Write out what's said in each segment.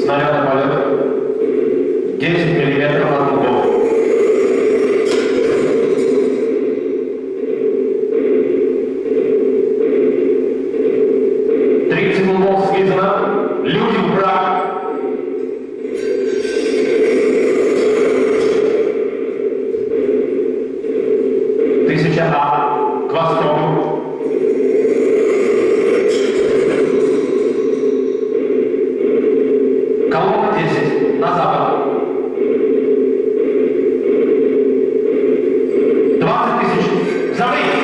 Снарядный полет 10 миллиметров от угла. Люди в брак. Тысяча к востоку. Колонна 10 на запад. 20 тысяч. Забыть.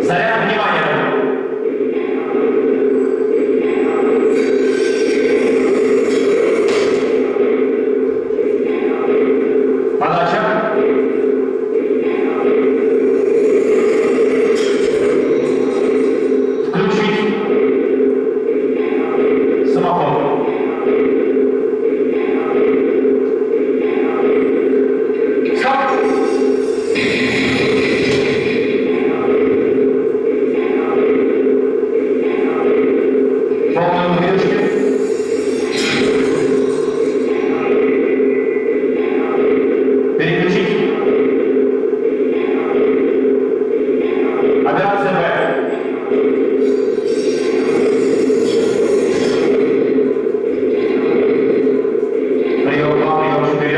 Заряд внимания. Подача. Включить. Самоход. Стоп. Переключить. Операция Б. Прием 2, прием 4.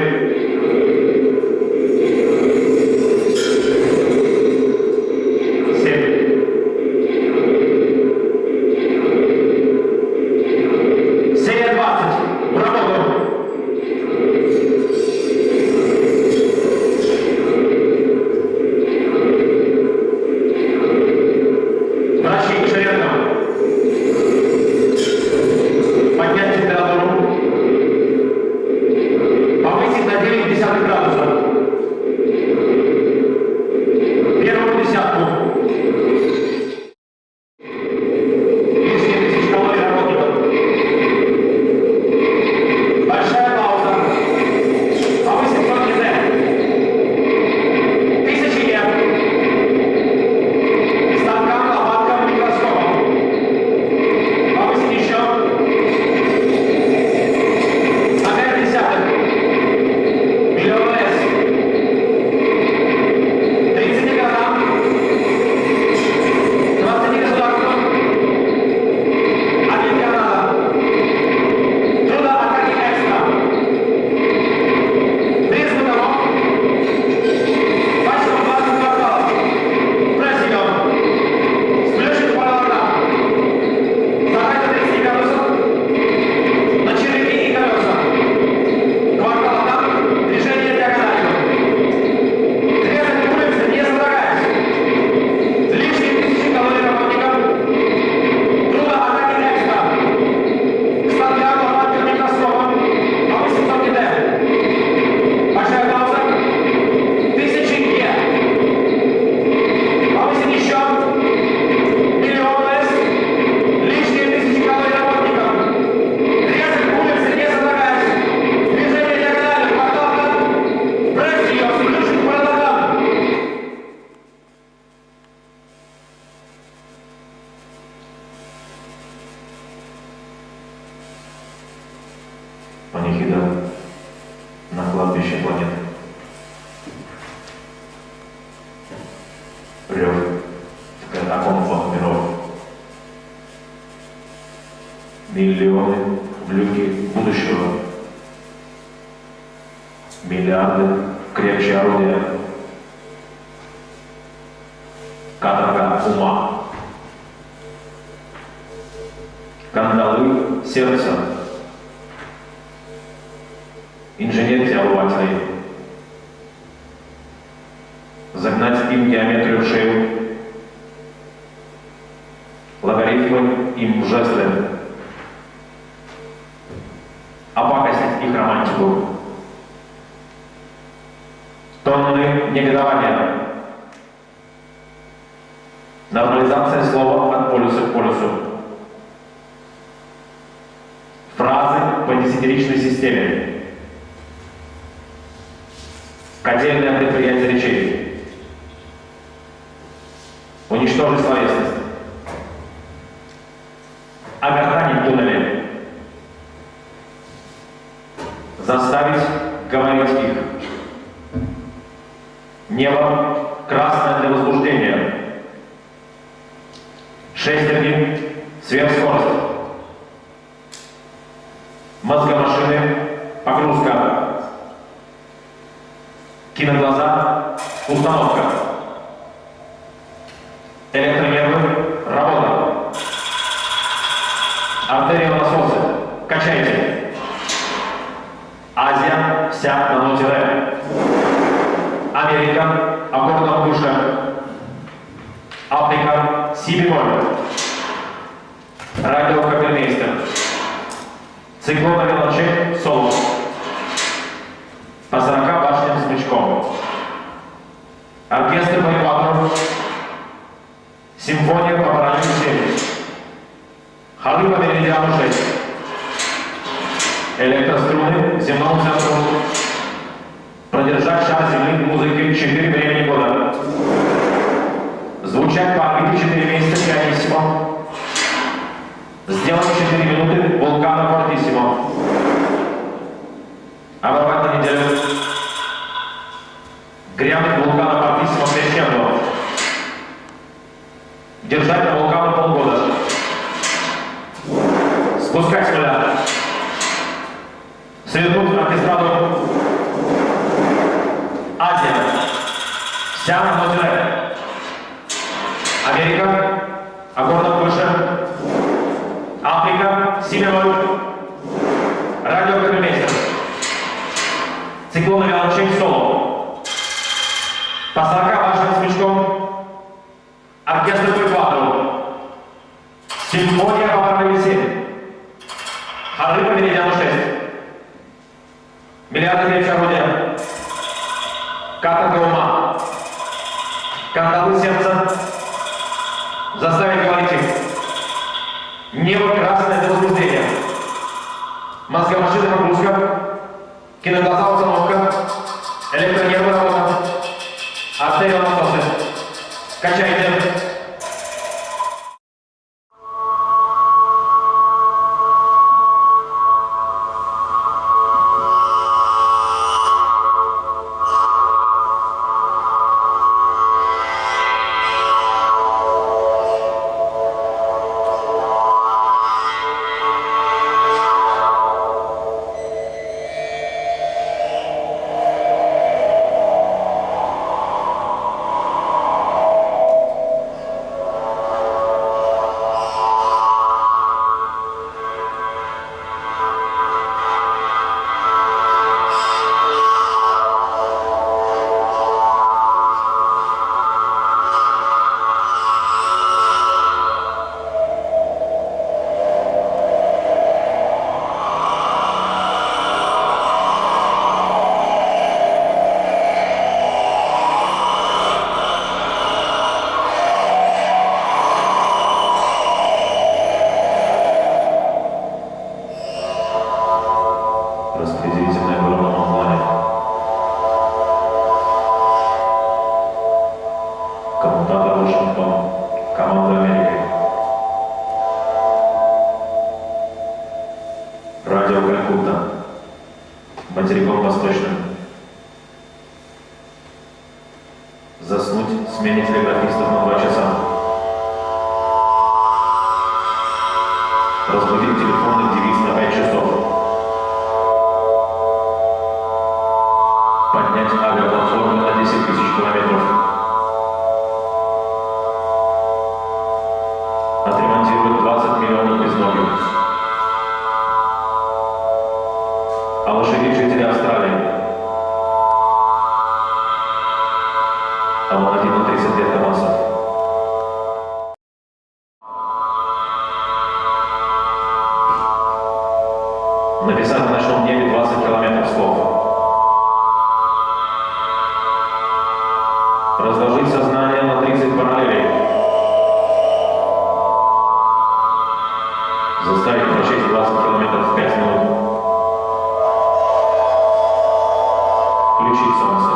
Поднять температуру. Повысить на 9,1 градуса. Первую десятку. Лишние 1000 калорий работников. Большая пауза. Повысить сроки Д. 1000 Е. Станкам, лопаткам, микроскопом. Повысить еще. Панихида на кладбище планеты. Рев катакомбах миров. Миллионы в люки будущего. Миллиарды крепче орудия. Каторга ума. Кандалы сердца. Инженер теобывателей. Загнать им геометрию в шею, им жесты, опакостить их романтику. Тонны негодования. Нормализация слова от полюса к полюсу. Фразы по десятиричной системе. Котельное предприятие речей. Уничтожить словесность. Огранить туннели. Заставить говорить их. Небо красное для возбуждения. Шестерни сверхскорость. Мозгомашины погрузка. Киноглаза установка. Электронервы работа. Артерионасосы качайте. Азия вся на ноте ре. Америка аккордом душа. Африка си бемоль. Радио Капельмейстер. Циклон виолончель соло. По 40 башням смычком. Оркестр по экватору. Симфония по параллели 7. Хоры по меридиану 6. Электроструны земному центру. Продержать шар Земли музыкой 4 времени года. Звучать по орбите 4 месяца пианиссимо. Сделать 4 минуты вулкана фортиссимо. Оборвать на неделю. Грянуть вулкана фортиссимо крещендо. Держать на вулкана полгода. Спускать с нуля. Свернуть оркестраду. Азия. Вся на ноте ре. Америка. Аккордом выше. Африка. Си бемоль. Радио Капельмейстер. Циклон виолончель соло. По 40 башням смычком. Оркестр по экватору. Симфония по параллели 7. Хоры по меридиану 6. Миллиарды речь орудия. Каторга ума. Кандалы сердца. Заставить говорить их. Небо красное для возбуждения. Мозгомашина погрузка. Киноглаза установка. Электронервы работа. Артерионасосы. Качайте. Распределительная оборона онлайн. Коммутатор Вашингтон. Команда Америки. Радио Калькутта. Материком Восточным. Заснуть, сменить телеграфистов на 2 часа. Разбудить телефонных девиц на 5 часов. Поднять авиаплатформу на 10 тысяч километров. Отремонтировать 20 миллионов безногих. Ошибить жителей Австралии. А молодить на 30 лет авансов. слов. Разложить сознание на 30 параллелей. Заставить прочесть 20 километров в 5 минут. Включить солнце.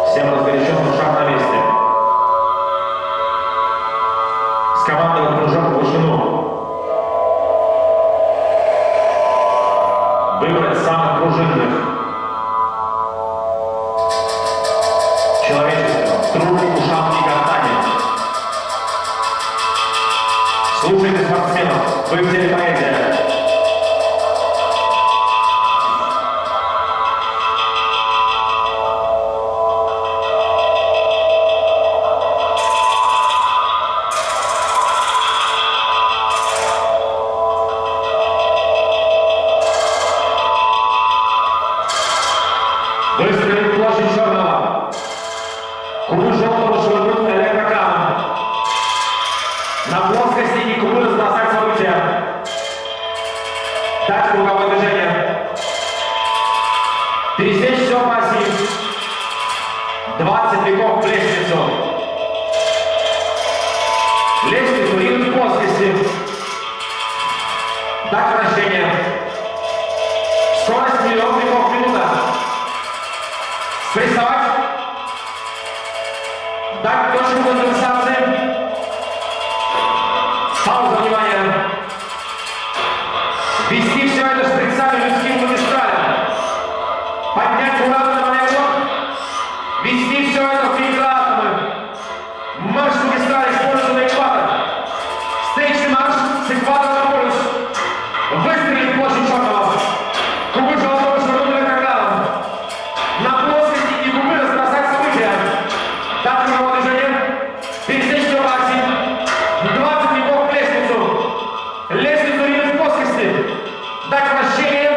Всем разгоряченным шаг на месте. Скомандовать прыжок в вышину. Выбрать самых пружинных. Человечество, трубы, ушам и гортани. Слушайте спортсменов, вы в теле поэзия. Выстрелить площадь черного. Кубы желтого швырнуть электроканом. На плоскости и кубы разбросать события. Дать круговое движение. Пересечь все по оси. 20 веков в лестницу. Лестницу ринуть в плоскости. Дать вращение. Скорость 1 000 000 веков в минуту. Спрессовать. Дать точку конденсации. Пауза, внимание. Ввести все это шприцами людским магистралем. Поднять буран на маневр. Ввести все это в микроатомы. Марш магистрали, используя экватор. Встречный марш с экватора на полюс. Выстрелить площадь черного. Кубы желтого швырнули электроканом. На плоскости и кубы разбросать события. Дать круговое движение. Пересечь все по оси. 20 веков в лестницу. Лестницу ринуть в плоскости. Дать вращение.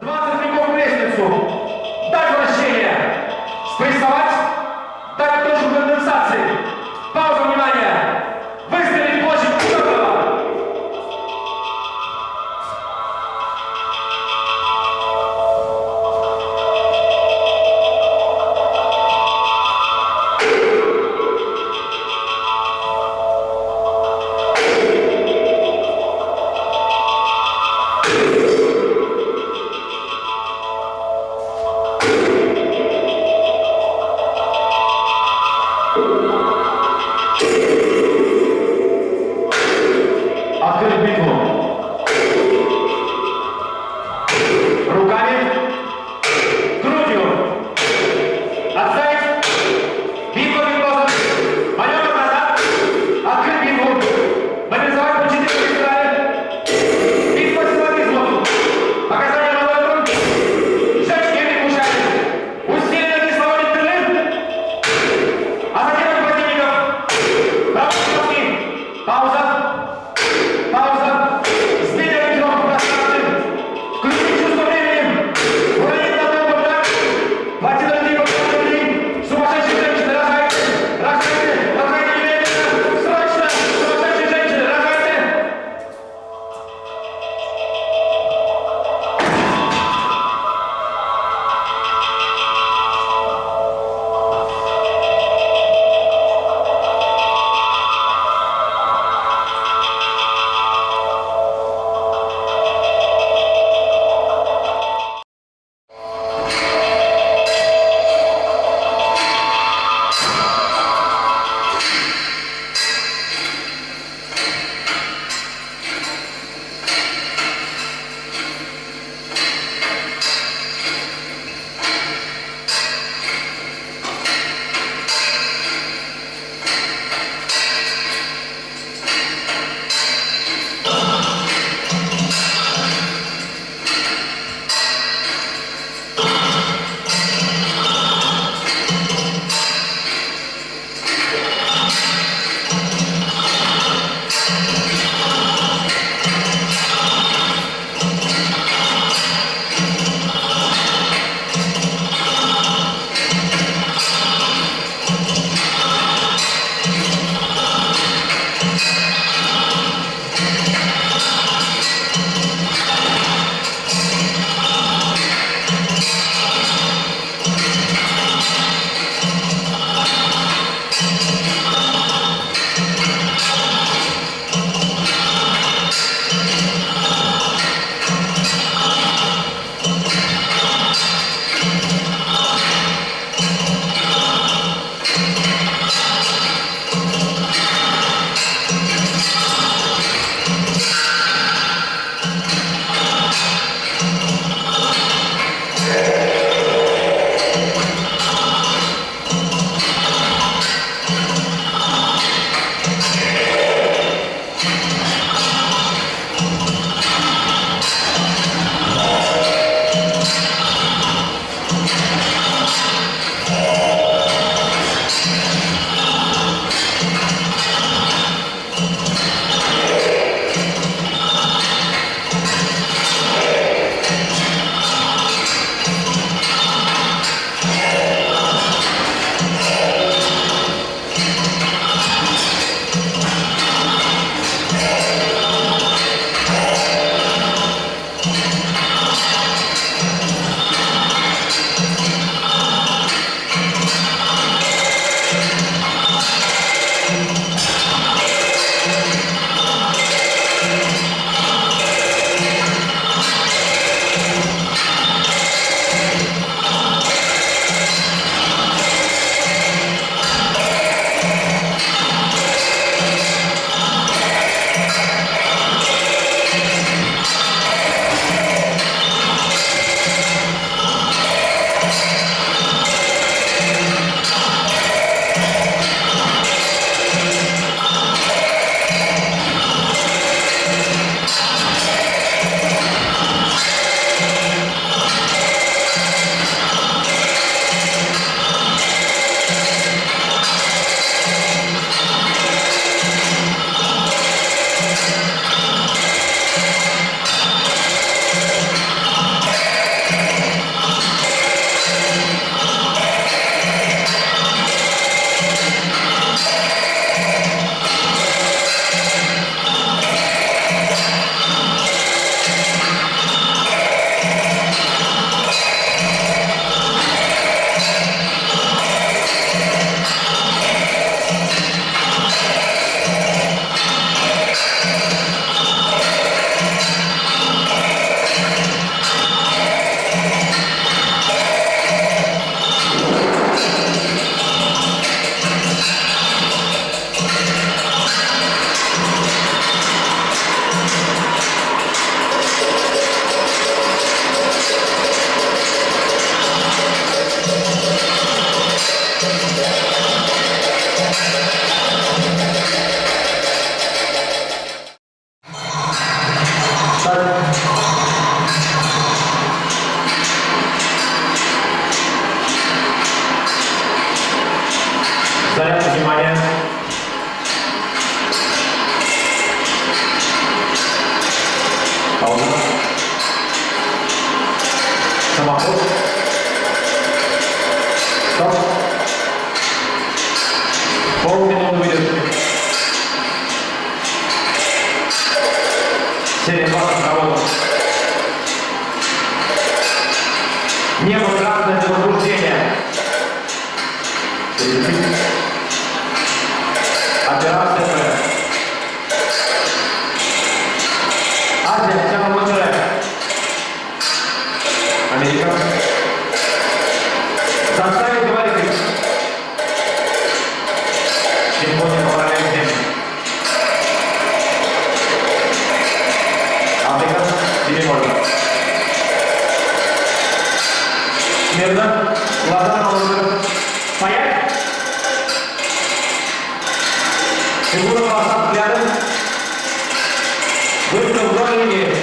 20 веков в лестницу. Дать вращение. Спрессовать. Дать точку конденсации. Пауза, внимание. Выстрелить площадь черного. Фигура полоса взглядом. Выставил вдоль линии.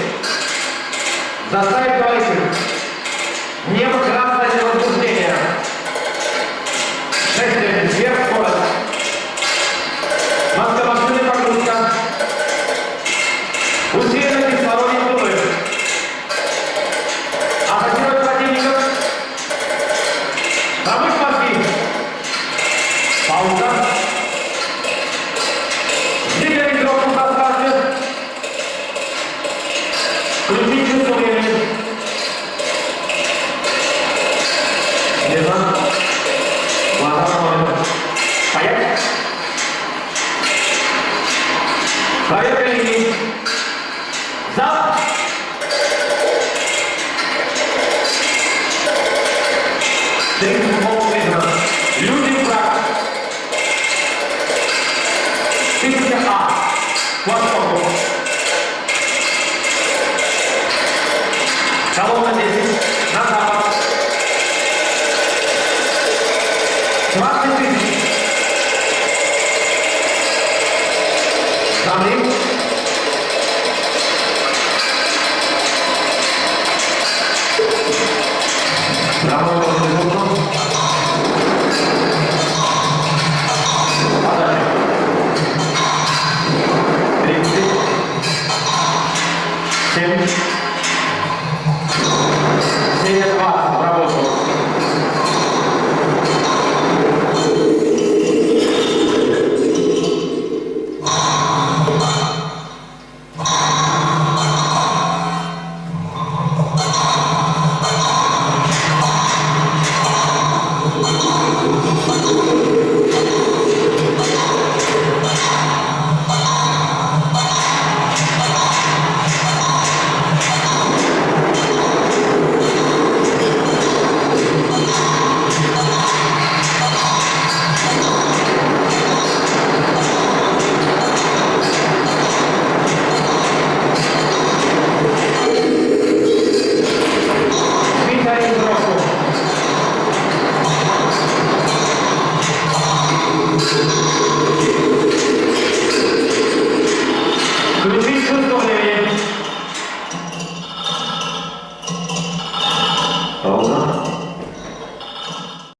Заставить товарищей. Небо красное для возбуждения. 6 сверхскорость. Маска машины погрузка. Усиленно кислородные трубы. Атакировать противников. Промыть мозги. Пауза. Двигай игрок в пространстве. Включить чувство времени. Лежа. Глаза смотрят. Стоять. Проверка линии. Залп. Люди в брак. 1000 А. К востоку. Колонна 10. На запад. 20 000.